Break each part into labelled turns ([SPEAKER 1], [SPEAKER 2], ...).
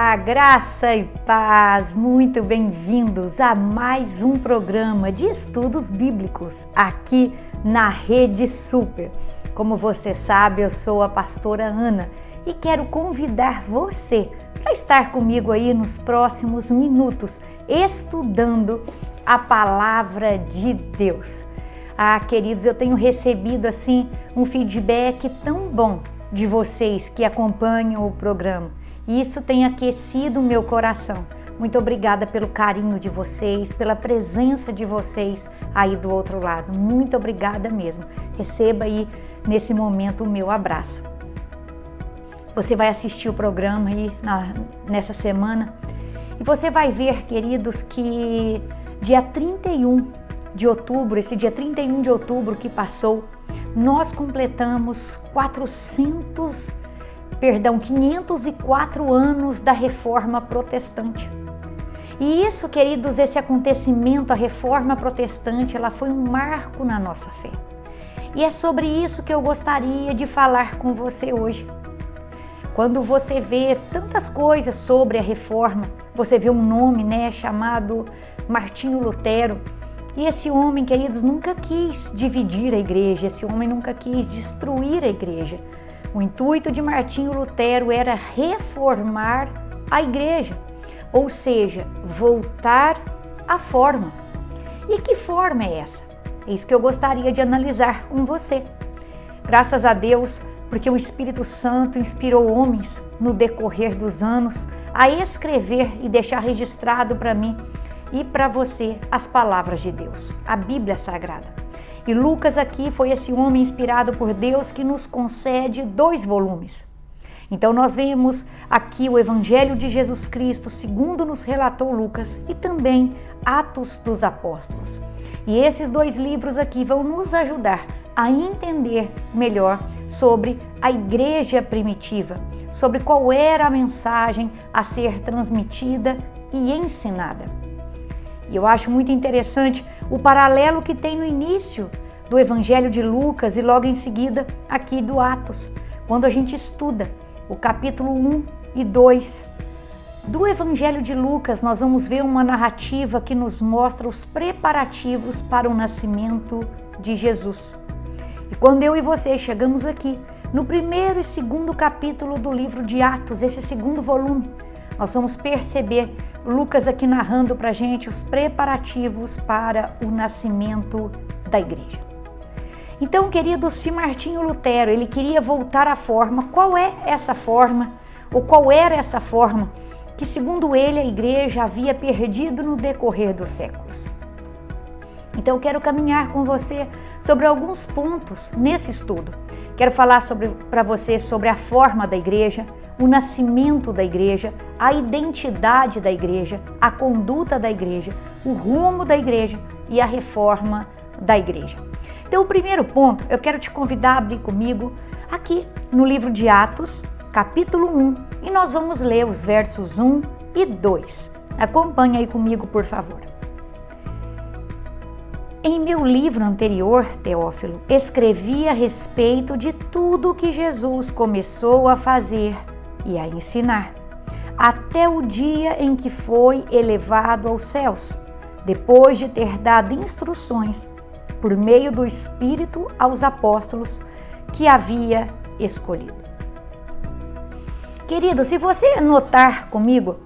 [SPEAKER 1] Olá, graça e paz, muito bem-vindos a mais um programa de estudos bíblicos aqui na Rede Super. Como você sabe, eu sou a pastora Ana e quero convidar você para estar comigo aí nos próximos minutos estudando a palavra de Deus. Queridos, eu tenho recebido assim um feedback tão bom de vocês que acompanham o programa. E isso tem aquecido o meu coração. Muito obrigada pelo carinho de vocês, pela presença de vocês aí do outro lado. Muito obrigada mesmo. Receba aí nesse momento o meu abraço. Você vai assistir o programa aí nessa semana e você vai ver, queridos, que dia 31 de outubro, esse dia 31 de outubro que passou, nós completamos 504 anos da Reforma Protestante. E isso, queridos, esse acontecimento, a Reforma Protestante, ela foi um marco na nossa fé. E é sobre isso que eu gostaria de falar com você hoje. Quando você vê tantas coisas sobre a Reforma, você vê um nome, chamado Martinho Lutero. E esse homem, queridos, nunca quis dividir a igreja, esse homem nunca quis destruir a igreja. O intuito de Martinho Lutero era reformar a igreja, ou seja, voltar à forma. E que forma é essa? É isso que eu gostaria de analisar com você. Graças a Deus, porque o Espírito Santo inspirou homens no decorrer dos anos a escrever e deixar registrado para mim e para você as palavras de Deus, a Bíblia Sagrada. E Lucas aqui foi esse homem inspirado por Deus que nos concede 2 volumes. Então nós vemos aqui o Evangelho de Jesus Cristo, segundo nos relatou Lucas, e também Atos dos Apóstolos. E esses 2 livros aqui vão nos ajudar a entender melhor sobre a igreja primitiva, sobre qual era a mensagem a ser transmitida e ensinada. E eu acho muito interessante o paralelo que tem no início do Evangelho de Lucas e logo em seguida aqui do Atos, quando a gente estuda o capítulo 1 e 2 do Evangelho de Lucas, nós vamos ver uma narrativa que nos mostra os preparativos para o nascimento de Jesus. E quando eu e você chegamos aqui no 1º e 2º capítulo do livro de Atos, esse 2º volume, nós vamos perceber Lucas aqui narrando para a gente os preparativos para o nascimento da igreja. Então, querido, se Martinho Lutero ele queria voltar à forma, qual é essa forma, ou qual era essa forma que, segundo ele, a igreja havia perdido no decorrer dos séculos? Então, eu quero caminhar com você sobre alguns pontos nesse estudo. Quero falar para você sobre a forma da igreja, o nascimento da igreja, a identidade da igreja, a conduta da igreja, o rumo da igreja e a reforma da igreja. Então, o primeiro ponto, eu quero te convidar a abrir comigo aqui no livro de Atos, capítulo 1, e nós vamos ler os versos 1 e 2. Acompanhe aí comigo, por favor. Em meu livro anterior, Teófilo, escrevi a respeito de tudo que Jesus começou a fazer e a ensinar, até o dia em que foi elevado aos céus, depois de ter dado instruções por meio do Espírito aos apóstolos que havia escolhido. Querido, se você notar comigo,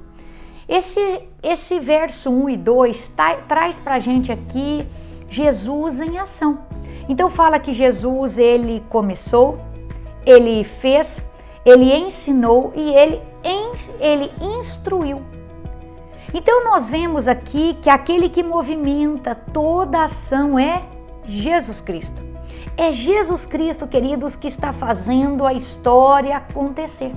[SPEAKER 1] esse verso 1 e 2 traz para a gente aqui Jesus em ação. Então fala que Jesus, ele começou, ele fez, ele ensinou e ele instruiu. Então nós vemos aqui que aquele que movimenta toda a ação é Jesus Cristo. É Jesus Cristo, queridos, que está fazendo a história acontecer.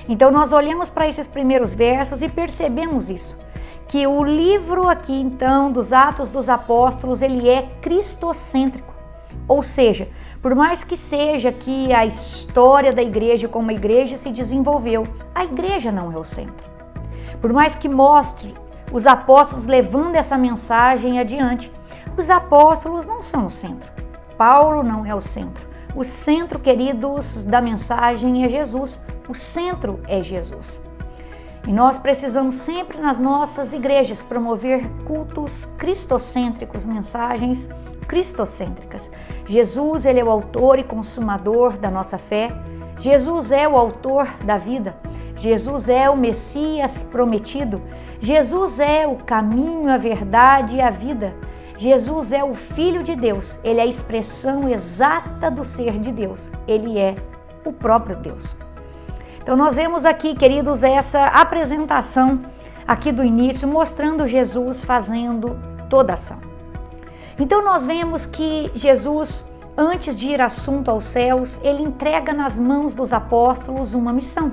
[SPEAKER 1] Então nós olhamos para esses primeiros versos e percebemos isso, que o livro aqui então dos Atos dos Apóstolos, ele é cristocêntrico. Ou seja, por mais que seja que a história da igreja, como a igreja se desenvolveu, a igreja não é o centro. Por mais que mostre os apóstolos levando essa mensagem adiante, os apóstolos não são o centro. Paulo não é o centro. O centro, queridos, da mensagem é Jesus. O centro é Jesus. E nós precisamos sempre nas nossas igrejas promover cultos cristocêntricos, mensagens cristocêntricas. Jesus, ele é o autor e consumador da nossa fé. Jesus é o autor da vida. Jesus é o Messias prometido. Jesus é o caminho, a verdade e a vida. Jesus é o Filho de Deus. Ele é a expressão exata do ser de Deus. Ele é o próprio Deus. Então nós vemos aqui, queridos, essa apresentação aqui do início, mostrando Jesus fazendo toda a ação. Então nós vemos que Jesus, antes de ir assunto aos céus, ele entrega nas mãos dos apóstolos uma missão.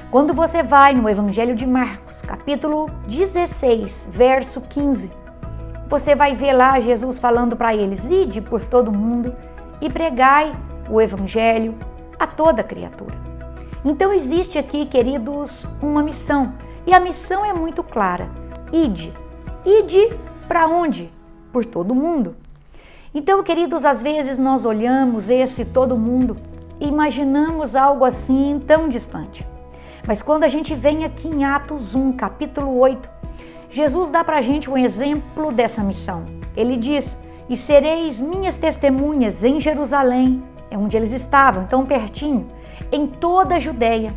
[SPEAKER 1] Quando você vai no Evangelho de Marcos, capítulo 16, verso 15, você vai ver lá Jesus falando para eles: ide por todo mundo e pregai o Evangelho a toda criatura. Então existe aqui, queridos, uma missão. E a missão é muito clara. Ide. Ide para onde? Por todo mundo. Então, queridos, às vezes nós olhamos esse todo mundo e imaginamos algo assim tão distante. Mas quando a gente vem aqui em Atos 1, capítulo 8, Jesus dá para a gente um exemplo dessa missão. Ele diz: e sereis minhas testemunhas em Jerusalém, é onde eles estavam, tão pertinho, em toda a Judéia,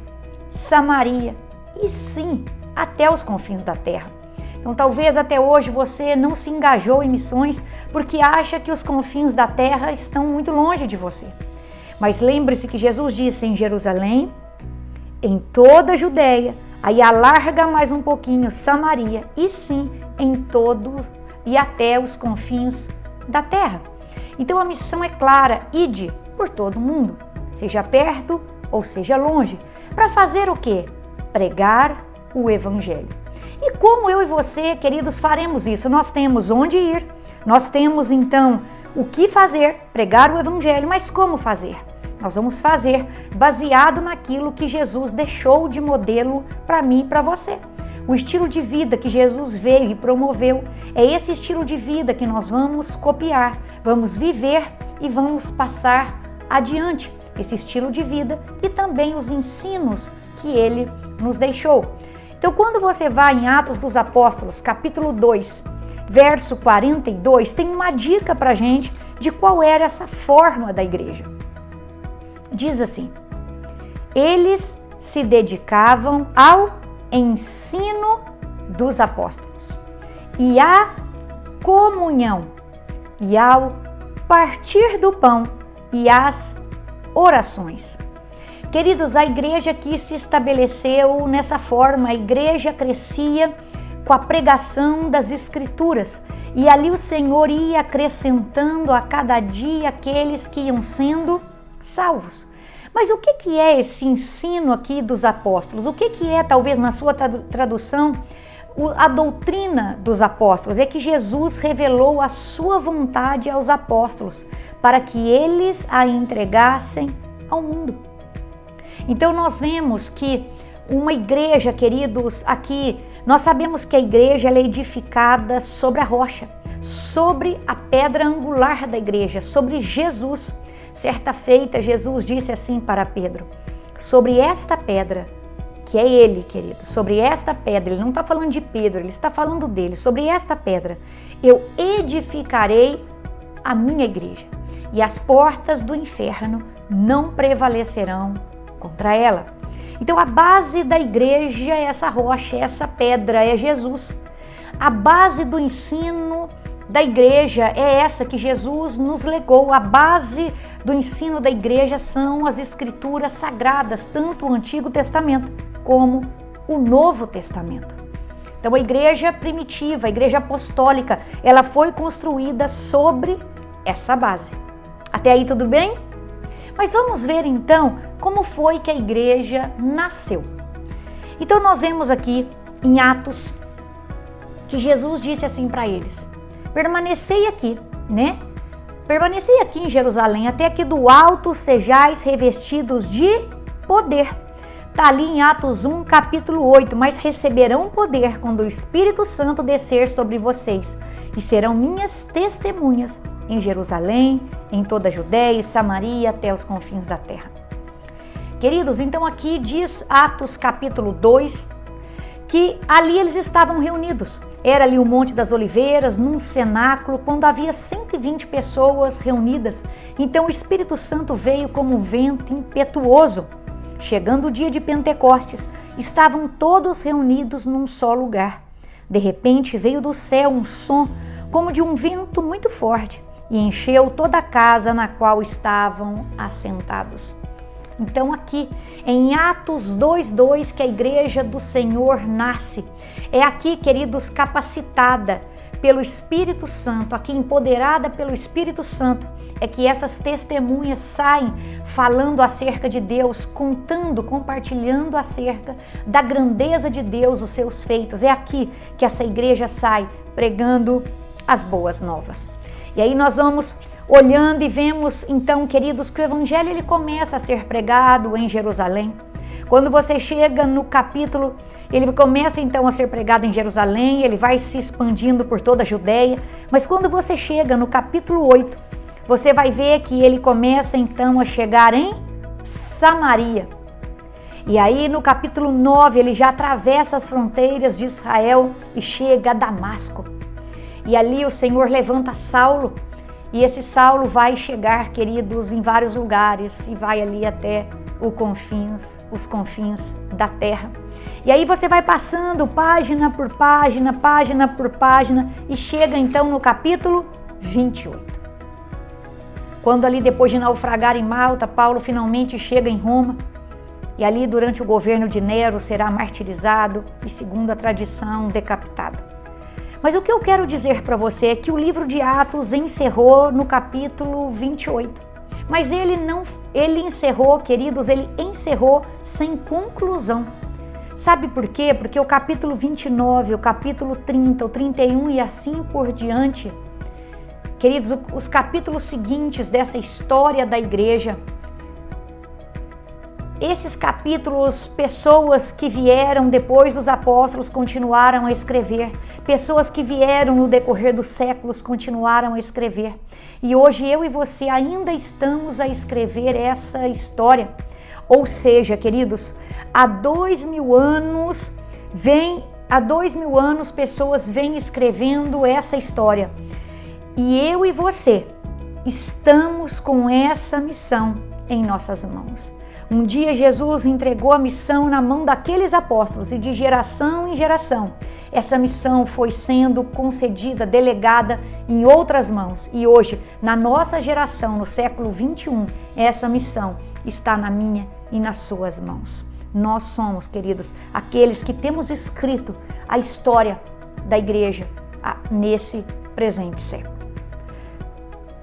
[SPEAKER 1] Samaria e sim, até os confins da terra. Então talvez até hoje você não se engajou em missões porque acha que os confins da terra estão muito longe de você. Mas lembre-se que Jesus disse em Jerusalém, em toda a Judéia, aí alarga mais um pouquinho, Samaria e sim, em todos e até os confins da terra. Então a missão é clara: ide por todo mundo, seja perto ou seja longe. Para fazer o quê? Pregar o Evangelho. E como eu e você, queridos, faremos isso? Nós temos onde ir, nós temos então o que fazer, pregar o Evangelho, mas como fazer? Nós vamos fazer baseado naquilo que Jesus deixou de modelo para mim e para você. O estilo de vida que Jesus veio e promoveu, é esse estilo de vida que nós vamos copiar, vamos viver e vamos passar adiante. Esse estilo de vida e também os ensinos que ele nos deixou. Então, quando você vai em Atos dos Apóstolos, capítulo 2, verso 42, tem uma dica para a gente de qual era essa forma da igreja. Diz assim: eles se dedicavam ao ensino dos apóstolos e à comunhão e ao partir do pão e às orações. Queridos, a igreja aqui se estabeleceu nessa forma. A igreja crescia com a pregação das Escrituras e ali o Senhor ia acrescentando a cada dia aqueles que iam sendo salvos. Mas o que é esse ensino aqui dos apóstolos? O que é, talvez na sua tradução, a doutrina dos apóstolos? É que Jesus revelou a sua vontade aos apóstolos para que eles a entregassem ao mundo. Então nós vemos que uma igreja, queridos, aqui, nós sabemos que a igreja ela é edificada sobre a rocha, sobre a pedra angular da igreja, sobre Jesus. Certa feita, Jesus disse assim para Pedro: sobre esta pedra, que é ele, querido, sobre esta pedra, ele não está falando de Pedro, ele está falando dele, sobre esta pedra, eu edificarei a minha igreja, e as portas do inferno não prevalecerão contra ela. Então a base da igreja é essa rocha, é essa pedra, é Jesus. A base do ensino da igreja é essa que Jesus nos legou. A base do ensino da igreja são as Escrituras sagradas, tanto o Antigo Testamento como o Novo Testamento. Então a igreja primitiva, a igreja apostólica, ela foi construída sobre essa base. Até aí tudo bem? Mas vamos ver então como foi que a igreja nasceu. Então nós vemos aqui em Atos que Jesus disse assim para eles: permanecei aqui, né? Permanecei aqui em Jerusalém, até que do alto sejais revestidos de poder. Está ali em Atos 1, capítulo 8, mas receberão poder quando o Espírito Santo descer sobre vocês, e serão minhas testemunhas em Jerusalém, em toda a Judéia e Samaria, até os confins da terra. Queridos, então aqui diz Atos capítulo 2, que ali eles estavam reunidos. Era ali o Monte das Oliveiras, num cenáculo, quando havia 120 pessoas reunidas. Então o Espírito Santo veio como um vento impetuoso. Chegando o dia de Pentecostes, estavam todos reunidos num só lugar. De repente veio do céu um som como de um vento muito forte e encheu toda a casa na qual estavam assentados. Então aqui, em Atos 2:2, que a igreja do Senhor nasce. É aqui, queridos, capacitada pelo Espírito Santo, aqui empoderada pelo Espírito Santo, é que essas testemunhas saem falando acerca de Deus, contando, compartilhando acerca da grandeza de Deus, os seus feitos. É aqui que essa igreja sai pregando as boas novas. E aí nós vamos olhando e vemos, então, queridos, que o evangelho ele começa a ser pregado em Jerusalém. Quando você chega no capítulo, ele começa então a ser pregado em Jerusalém, ele vai se expandindo por toda a Judéia, mas quando você chega no capítulo 8, você vai ver que ele começa então a chegar em Samaria. E aí no capítulo 9 ele já atravessa as fronteiras de Israel e chega a Damasco. E ali o Senhor levanta Saulo, e esse Saulo vai chegar, queridos, em vários lugares e vai ali até os confins da terra. E aí você vai passando página por página e chega então no capítulo 28. Quando ali depois de naufragar em Malta, Paulo finalmente chega em Roma e ali durante o governo de Nero será martirizado e, segundo a tradição, decapitado. Mas o que eu quero dizer para você é que o livro de Atos encerrou no capítulo 28. Mas ele encerrou, queridos, ele encerrou sem conclusão. Sabe por quê? Porque o capítulo 29, o capítulo 30, o 31 e assim por diante, queridos, os capítulos seguintes dessa história da igreja, esses capítulos, pessoas que vieram depois dos apóstolos continuaram a escrever, pessoas que vieram no decorrer dos séculos continuaram a escrever. E hoje eu e você ainda estamos a escrever essa história. Ou seja, queridos, há 2000 anos pessoas vêm escrevendo essa história. E eu e você estamos com essa missão em nossas mãos. Um dia Jesus entregou a missão na mão daqueles apóstolos e de geração em geração essa missão foi sendo concedida, delegada em outras mãos. E hoje, na nossa geração, no século 21, essa missão está na minha e nas suas mãos. Nós somos, queridos, aqueles que temos escrito a história da igreja nesse presente século.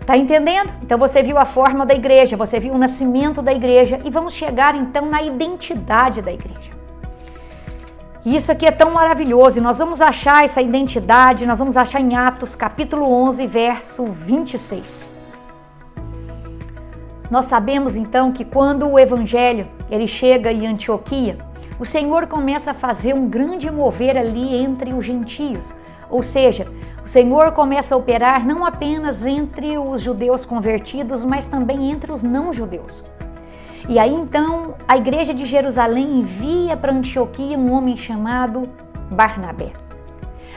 [SPEAKER 1] Tá entendendo? Então você viu a forma da igreja, você viu o nascimento da igreja e vamos chegar então na identidade da igreja. E isso aqui é tão maravilhoso e nós vamos achar essa identidade, nós vamos achar em Atos capítulo 11, verso 26. Nós sabemos então que quando o evangelho ele chega em Antioquia, o Senhor começa a fazer um grande mover ali entre os gentios. Ou seja, o Senhor começa a operar não apenas entre os judeus convertidos, mas também entre os não-judeus. E aí então a igreja de Jerusalém envia para Antioquia um homem chamado Barnabé.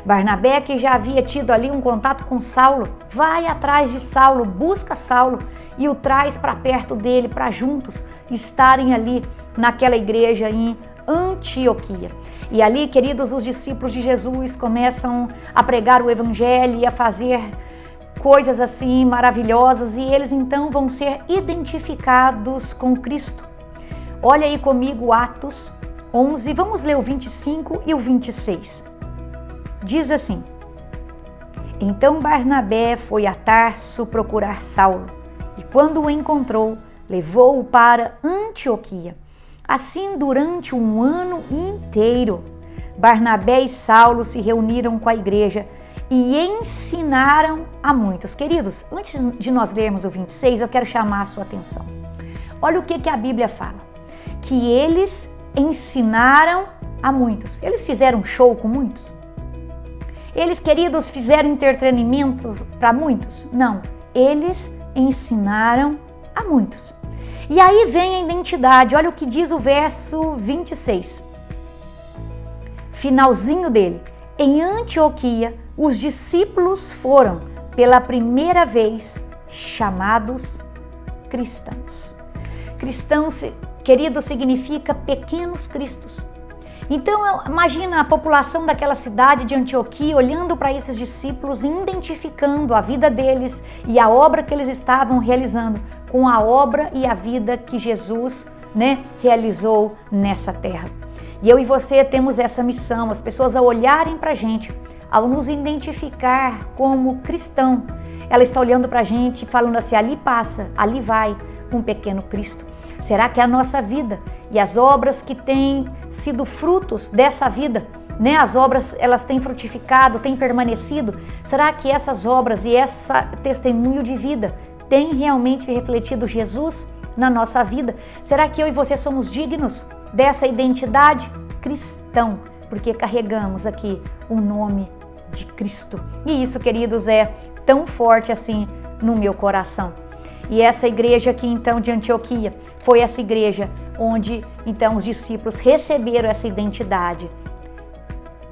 [SPEAKER 1] Barnabé, que já havia tido ali um contato com Saulo, vai atrás de Saulo, busca Saulo e o traz para perto dele, para juntos estarem ali naquela igreja em Antioquia. E ali, queridos, os discípulos de Jesus começam a pregar o evangelho e a fazer coisas assim maravilhosas e eles então vão ser identificados com Cristo. Olha aí comigo Atos 11, vamos ler o 25 e o 26. Diz assim: Então Barnabé foi a Tarso procurar Saulo e quando o encontrou, levou-o para Antioquia. Assim, durante um ano inteiro, Barnabé e Saulo se reuniram com a igreja e ensinaram a muitos. Queridos, antes de nós lermos o 26, eu quero chamar a sua atenção. Olha o que a Bíblia fala. Que eles ensinaram a muitos. Eles fizeram show com muitos? Eles, queridos, fizeram entretenimento para muitos? Não. Eles ensinaram a muitos. E aí vem a identidade, olha o que diz o verso 26. finalzinho dele, em Antioquia, os discípulos foram, pela primeira vez, chamados cristãos. Cristãos, querido, significa pequenos cristos. Então, imagina a população daquela cidade de Antioquia olhando para esses discípulos, identificando a vida deles e a obra que eles estavam realizando com a obra e a vida que Jesus, realizou nessa terra. E eu e você temos essa missão, as pessoas ao olharem para a gente, ao nos identificar como cristão, ela está olhando para a gente falando assim, ali passa, ali vai um pequeno Cristo. Será que é a nossa vida e as obras que têm sido frutos dessa vida, as obras elas têm frutificado, têm permanecido? Será que essas obras e esse testemunho de vida têm realmente refletido Jesus na nossa vida? Será que eu e você somos dignos dessa identidade cristão? Porque carregamos aqui o nome de Cristo. E isso, queridos, é tão forte assim no meu coração. E essa igreja aqui, então, de Antioquia, foi essa igreja onde, então, os discípulos receberam essa identidade.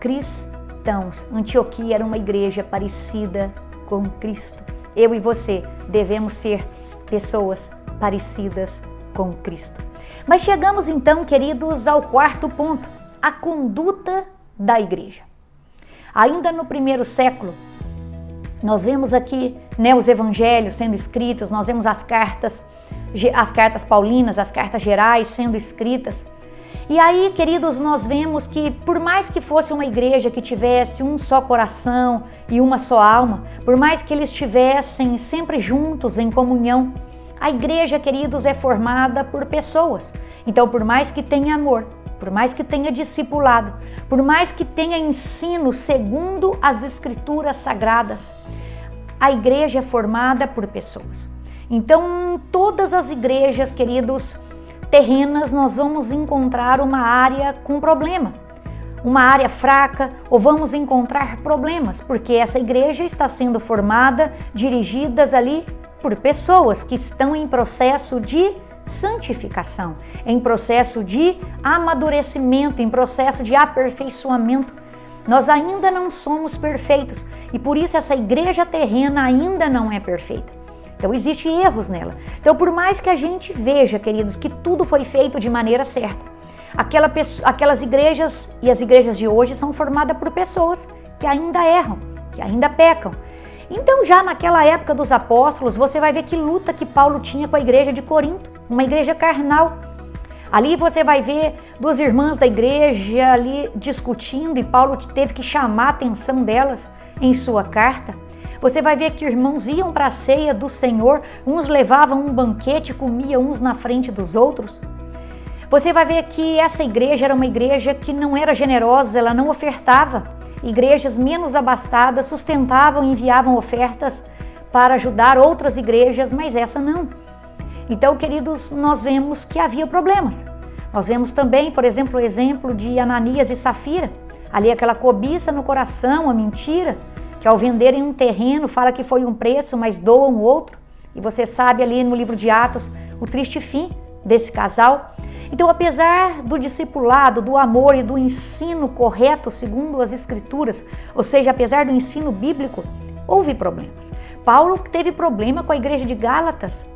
[SPEAKER 1] Cristãos. Antioquia era uma igreja parecida com Cristo. Eu e você devemos ser pessoas parecidas com Cristo. Mas chegamos, então, queridos, ao quarto ponto, a conduta da igreja. Ainda no primeiro século, nós vemos aqui os evangelhos sendo escritos, nós vemos as cartas paulinas, as cartas gerais sendo escritas. E aí, queridos, nós vemos que por mais que fosse uma igreja que tivesse um só coração e uma só alma, por mais que eles estivessem sempre juntos em comunhão, a igreja, queridos, é formada por pessoas. Então, por mais que tenha amor, por mais que tenha discipulado, por mais que tenha ensino segundo as escrituras sagradas, a igreja é formada por pessoas. Então, em todas as igrejas, queridos, terrenas, nós vamos encontrar uma área com problema, uma área fraca, ou vamos encontrar problemas, porque essa igreja está sendo formada, dirigidas ali por pessoas que estão em processo de santificação, em processo de amadurecimento, em processo de aperfeiçoamento. Nós ainda não somos perfeitos e por isso essa igreja terrena ainda não é perfeita. Então existem erros nela. Então por mais que a gente veja, queridos, que tudo foi feito de maneira certa, aquelas igrejas e as igrejas de hoje são formadas por pessoas que ainda erram, que ainda pecam. Então já naquela época dos apóstolos, você vai ver que luta que Paulo tinha com a igreja de Corinto, uma igreja carnal. Ali você vai ver duas irmãs da igreja ali discutindo e Paulo teve que chamar a atenção delas em sua carta. Você vai ver que irmãos iam para a ceia do Senhor, uns levavam um banquete, comiam uns na frente dos outros. Você vai ver que essa igreja era uma igreja que não era generosa, ela não ofertava. Igrejas menos abastadas sustentavam e enviavam ofertas para ajudar outras igrejas, mas essa não. Então, queridos, nós vemos que havia problemas. Nós vemos também, por exemplo, o exemplo de Ananias e Safira. Ali aquela cobiça no coração, a mentira, que ao venderem um terreno fala que foi um preço, mas doam outro. E você sabe ali no livro de Atos o triste fim desse casal. Então, apesar do discipulado, do amor e do ensino correto segundo as escrituras, ou seja, apesar do ensino bíblico, houve problemas. Paulo teve problema com a igreja de Gálatas.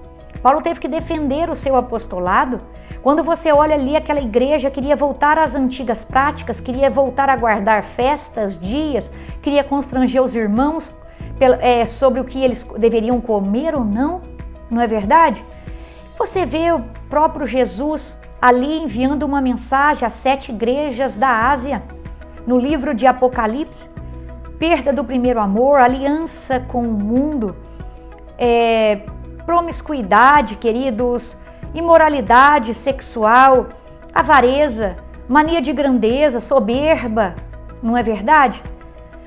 [SPEAKER 1] Paulo teve que defender o seu apostolado. Quando você olha ali, aquela igreja queria voltar às antigas práticas, queria voltar a guardar festas, dias, queria constranger os irmãos sobre o que eles deveriam comer ou não, não é verdade? Você vê o próprio Jesus ali enviando uma mensagem às 7 igrejas da Ásia, no livro de Apocalipse, perda do primeiro amor, aliança com o mundo, promiscuidade, queridos, imoralidade sexual, avareza, mania de grandeza, soberba, não é verdade?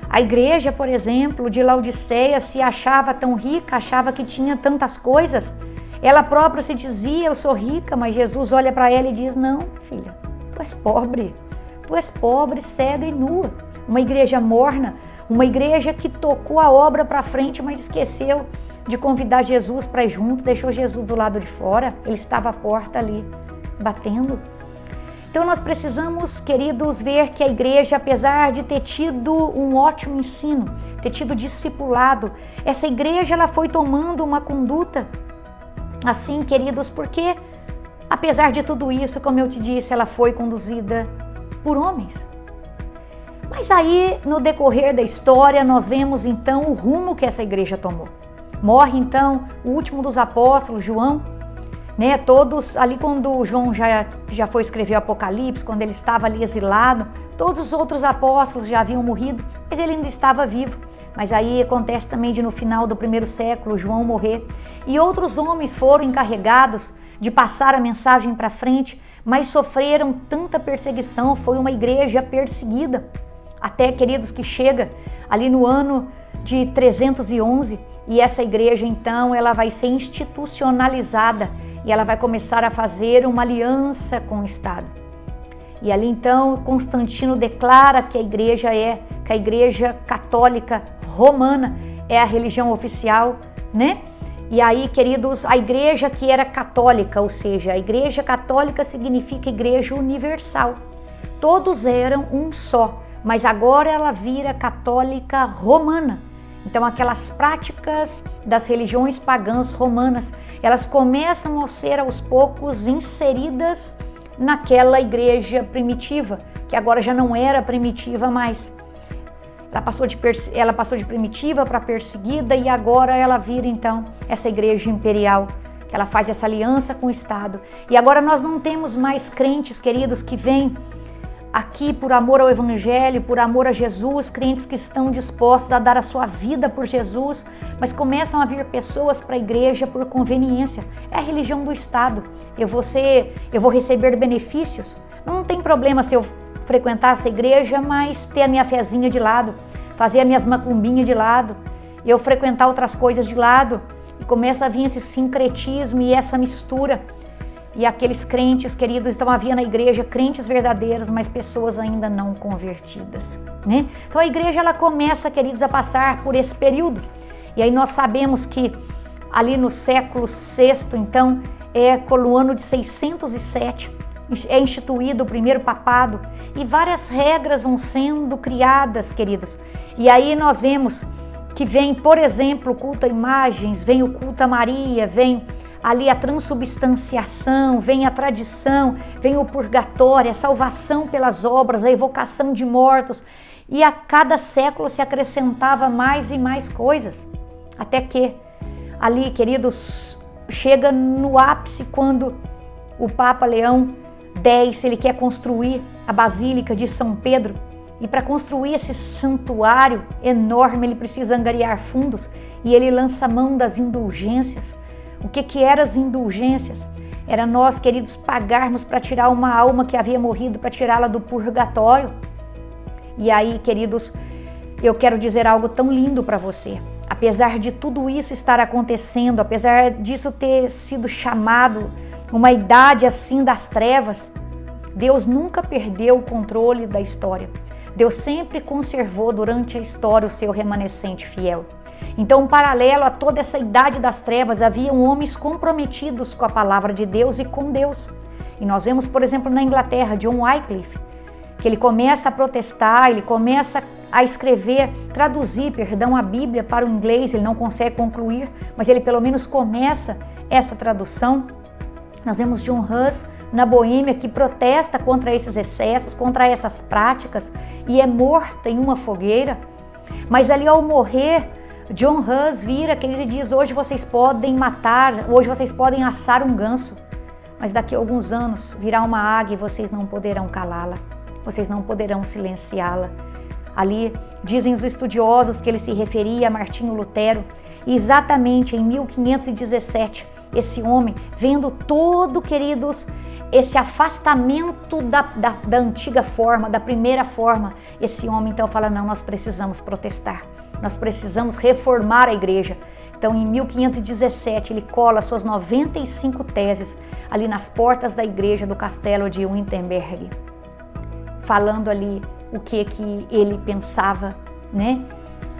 [SPEAKER 1] A igreja, por exemplo, de Laodiceia se achava tão rica, achava que tinha tantas coisas. Ela própria se dizia, eu sou rica, mas Jesus olha para ela e diz, não, filha, tu és pobre, cega e nua. Uma igreja morna, uma igreja que tocou a obra para frente, mas esqueceu de convidar Jesus para ir junto, deixou Jesus do lado de fora, ele estava à porta ali, batendo. Então nós precisamos, queridos, ver que a igreja, apesar de ter tido um ótimo ensino, ter tido discipulado, essa igreja ela foi tomando uma conduta assim, queridos, porque apesar de tudo isso, como eu te disse, ela foi conduzida por homens. Mas aí, no decorrer da história, nós vemos então o rumo que essa igreja tomou. Morre então o último dos apóstolos, João, né? Todos ali quando João já foi escrever o Apocalipse, quando ele estava ali exilado, todos os outros apóstolos já haviam morrido, mas ele ainda estava vivo. Mas aí acontece também de no final do primeiro século João morrer e outros homens foram encarregados de passar a mensagem para frente, mas sofreram tanta perseguição, foi uma igreja perseguida. Até, queridos, que chega ali no ano de 311 e essa igreja então ela vai ser institucionalizada e ela vai começar a fazer uma aliança com o Estado. E ali então Constantino declara que a igreja católica romana é a religião oficial, né? E aí, queridos, a igreja que era católica, ou seja, a igreja católica significa igreja universal. Todos eram um só, mas agora ela vira católica romana. Então aquelas práticas das religiões pagãs romanas, elas começam a ser aos poucos inseridas naquela igreja primitiva, que agora já não era primitiva mais. Ela passou de primitiva para perseguida e agora ela vira então essa igreja imperial, que ela faz essa aliança com o Estado. E agora nós não temos mais crentes, queridos, que vêm aqui por amor ao Evangelho, por amor a Jesus, crentes que estão dispostos a dar a sua vida por Jesus, mas começam a vir pessoas para a igreja por conveniência. É a religião do Estado. Eu vou receber benefícios. Não tem problema se eu frequentar essa igreja, mas ter a minha fezinha de lado, fazer as minhas macumbinhas de lado, eu frequentar outras coisas de lado, e começa a vir esse sincretismo e essa mistura. E aqueles crentes, queridos, então havia na igreja crentes verdadeiros, mas pessoas ainda não convertidas, né? Então a igreja ela começa, queridos, a passar por esse período. E aí nós sabemos que ali no século VI, então, no ano de 607, é instituído o primeiro papado e várias regras vão sendo criadas, queridos. E aí nós vemos que vem, por exemplo, o culto a imagens, vem o culto a Maria, vem ali a transubstanciação, vem a tradição, vem o purgatório, a salvação pelas obras, a evocação de mortos. E a cada século se acrescentava mais e mais coisas. Até que ali, queridos, chega no ápice quando o Papa Leão X, ele quer construir a Basílica de São Pedro. E para construir esse santuário enorme, ele precisa angariar fundos e ele lança mão das indulgências. O que eram as indulgências? Era nós, queridos, pagarmos para tirar uma alma que havia morrido, para tirá-la do purgatório. E aí, queridos, eu quero dizer algo tão lindo para você. Apesar de tudo isso estar acontecendo, apesar disso ter sido chamado uma idade assim das trevas, Deus nunca perdeu o controle da história. Deus sempre conservou durante a história o seu remanescente fiel. Então, paralelo a toda essa idade das trevas, haviam homens comprometidos com a palavra de Deus e com Deus. E nós vemos, por exemplo, na Inglaterra, John Wycliffe, que ele começa a protestar, ele começa a escrever, traduzir, a Bíblia para o inglês, ele não consegue concluir, mas ele pelo menos começa essa tradução. Nós vemos John Hus na Boêmia, que protesta contra esses excessos, contra essas práticas, e é morto em uma fogueira. Mas ali ao morrer, John Hus vira que ele diz: hoje vocês podem matar, hoje vocês podem assar um ganso, mas daqui a alguns anos virá uma águia e vocês não poderão calá-la, vocês não poderão silenciá-la. Ali dizem os estudiosos que ele se referia a Martinho Lutero, e exatamente em 1517, esse homem, vendo todo, queridos, esse afastamento da antiga forma, da primeira forma, esse homem então fala: não, nós precisamos protestar, nós precisamos reformar a igreja. Então em 1517 ele cola suas 95 teses ali nas portas da igreja do castelo de Wittenberg, falando ali o que ele pensava, né?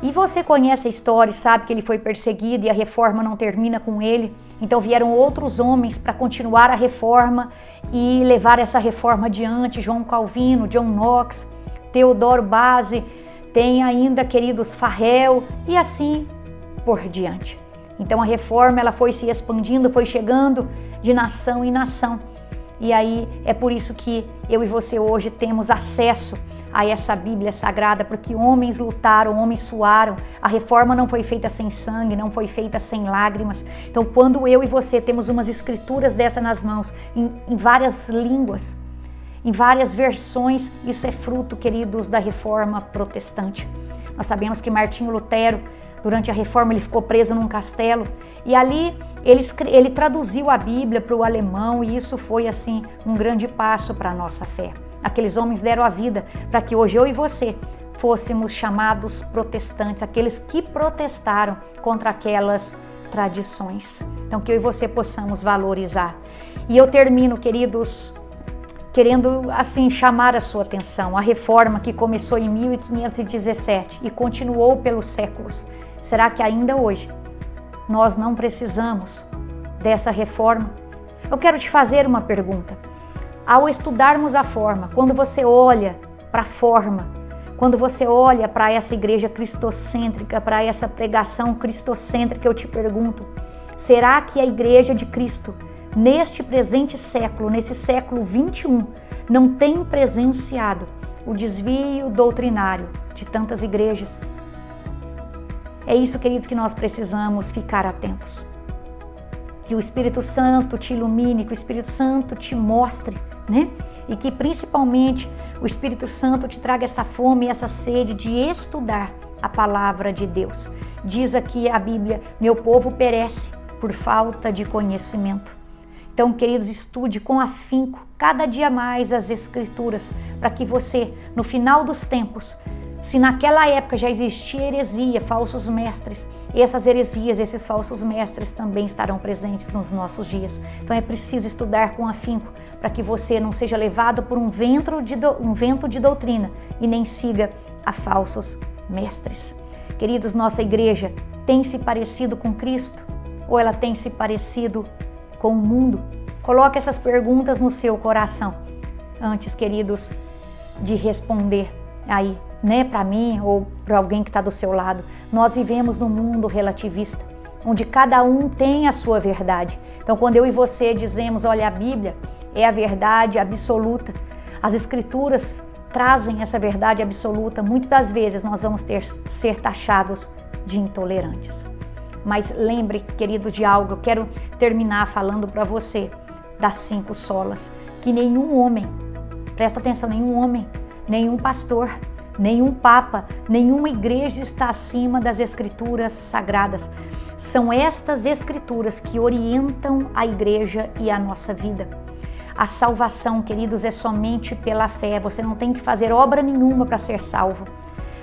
[SPEAKER 1] E você conhece a história e sabe que ele foi perseguido e a reforma não termina com ele. Então vieram outros homens para continuar a reforma e levar essa reforma adiante. João Calvino, John Knox, Teodoro Base, tem ainda, queridos, Farel e assim por diante. Então a reforma ela foi se expandindo, foi chegando de nação em nação. E aí é por isso que eu e você hoje temos acesso a essa Bíblia Sagrada, porque homens lutaram, homens suaram. A reforma não foi feita sem sangue, não foi feita sem lágrimas. Então quando eu e você temos umas escrituras dessa nas mãos, em várias línguas, em várias versões, isso é fruto, queridos, da reforma protestante. Nós sabemos que Martinho Lutero, durante a reforma, ele ficou preso num castelo e ali ele traduziu a Bíblia para o alemão e isso foi assim um grande passo para a nossa fé. Aqueles homens deram a vida para que hoje eu e você fôssemos chamados protestantes, aqueles que protestaram contra aquelas tradições. Então que eu e você possamos valorizar. E eu termino, queridos, querendo assim chamar a sua atenção. A reforma que começou em 1517 e continuou pelos séculos. Será que ainda hoje nós não precisamos dessa reforma? Eu quero te fazer uma pergunta. Ao estudarmos a forma, quando você olha para a forma, quando você olha para essa igreja cristocêntrica, para essa pregação cristocêntrica, eu te pergunto, será que a igreja de Cristo, neste presente século, nesse século 21, não tem presenciado o desvio doutrinário de tantas igrejas? É isso, queridos, que nós precisamos ficar atentos. Que o Espírito Santo te ilumine, que o Espírito Santo te mostre, né? E que principalmente o Espírito Santo te traga essa fome e essa sede de estudar a palavra de Deus. Diz aqui a Bíblia, meu povo perece por falta de conhecimento. Então, queridos, estude com afinco cada dia mais as Escrituras, para que você, no final dos tempos, se naquela época já existia heresia, falsos mestres, essas heresias, esses falsos mestres também estarão presentes nos nossos dias. Então é preciso estudar com afinco para que você não seja levado por um vento de doutrina e nem siga a falsos mestres. Queridos, nossa igreja tem se parecido com Cristo ou ela tem se parecido com o mundo? Coloque essas perguntas no seu coração antes, queridos, de responder aí, né, para mim ou para alguém que está do seu lado. Nós vivemos num mundo relativista, onde cada um tem a sua verdade. Então, quando eu e você dizemos, olha, a Bíblia é a verdade absoluta, as Escrituras trazem essa verdade absoluta, muitas das vezes nós vamos ser taxados de intolerantes. Mas lembre, querido, de algo, eu quero terminar falando para você das 5 solas, que nenhum homem, presta atenção, nenhum homem, nenhum pastor, nenhum papa, nenhuma igreja está acima das Escrituras sagradas. São estas Escrituras que orientam a igreja e a nossa vida. A salvação, queridos, é somente pela fé. Você não tem que fazer obra nenhuma para ser salvo.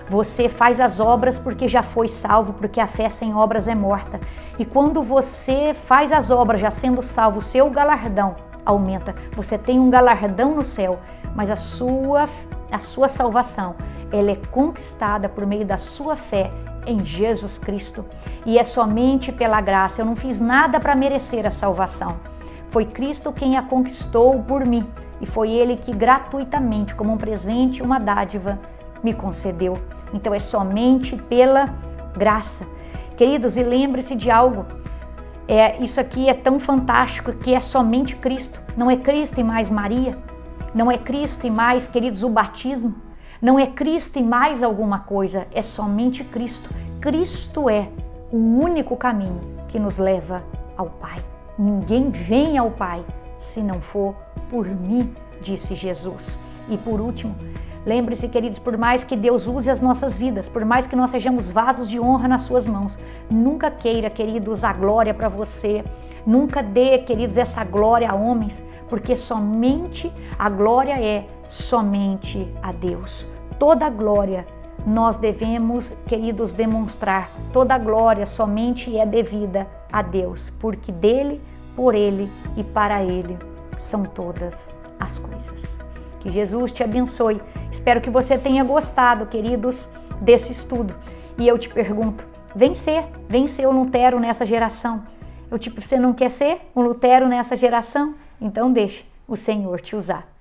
[SPEAKER 1] Você faz as obras porque já foi salvo, porque a fé sem obras é morta. E quando você faz as obras já sendo salvo, o seu galardão aumenta. Você tem um galardão no céu, mas a sua salvação, ela é conquistada por meio da sua fé em Jesus Cristo. E é somente pela graça. Eu não fiz nada para merecer a salvação. Foi Cristo quem a conquistou por mim. E foi Ele que gratuitamente, como um presente, uma dádiva, me concedeu. Então é somente pela graça. Queridos, e lembre-se de algo. Isso aqui é tão fantástico que é somente Cristo. Não é Cristo e mais Maria. Não é Cristo e mais, queridos, o batismo. Não é Cristo e mais alguma coisa. É somente Cristo. Cristo é o único caminho que nos leva ao Pai. Ninguém vem ao Pai se não for por mim, disse Jesus. E por último, lembre-se, queridos, por mais que Deus use as nossas vidas, por mais que nós sejamos vasos de honra nas suas mãos, nunca queira, queridos, a glória para você. Nunca dê, queridos, essa glória a homens, porque somente a glória é somente a Deus. Toda a glória nós devemos, queridos, demonstrar. Toda a glória somente é devida a Deus, porque dele, por ele e para ele são todas as coisas. Que Jesus te abençoe. Espero que você tenha gostado, queridos, desse estudo. E eu te pergunto, venceu Lutero nessa geração? Você não quer ser um Lutero nessa geração? Então deixa o Senhor te usar.